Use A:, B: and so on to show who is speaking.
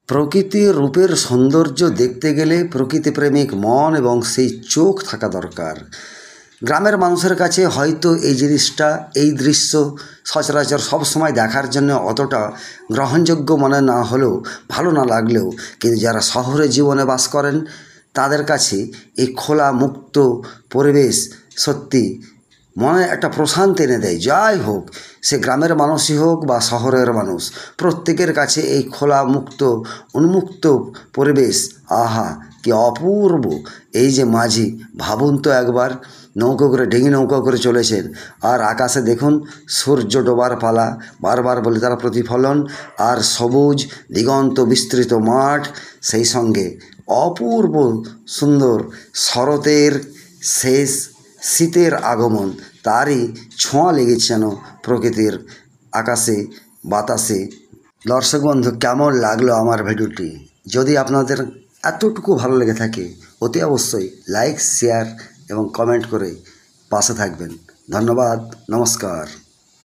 A: প্রকৃতির রূপের সৌন্দর্য দেখতে গেলে প্রকৃতিপ্রেমিক মন এবং সেই চোখ থাকা দরকার। গ্রামের মানুষের কাছে হয়তো এই জিনিসটা, এই দৃশ্য সচরাচর সবসময় দেখার জন্য অতটা গ্রহণযোগ্য মনে না হলেও, ভালো না লাগলেও, কিন্তু যারা শহরে জীবনে বাস করেন তাদের কাছে এই খোলা মুক্ত পরিবেশ সত্যি মনে একটা প্রশান্তি এনে দেয়। যাই হোক, সে গ্রামের মানুষই হোক বা শহরের মানুষ, প্রত্যেকের কাছে এই খোলা মুক্ত উন্মুক্ত পরিবেশ আহা কি অপূর্ব। এই যে মাঝি, ভাবুন তো একবার, নৌকো করে, ডিঙি নৌকো করে চলেছেন, আর আকাশে দেখুন সূর্য ডোবার পালা, বারবার বলে তারা প্রতিফলন, আর সবুজ দিগন্ত বিস্তৃত মাঠ, সেই সঙ্গে অপূর্ব সুন্দর শরতের শেষ, শীতের আগমন, তারই ছোঁয়া লেগেছে যেন প্রকৃতির আকাশে বাতাসে। দর্শক বন্ধু, কেমন লাগলো আমার ভিডিওটি? যদি আপনাদের এতটুকু ভালো লেগে থাকে অতি অবশ্যই লাইক, শেয়ার এবং কমেন্ট করে পাশে থাকবেন। ধন্যবাদ, নমস্কার।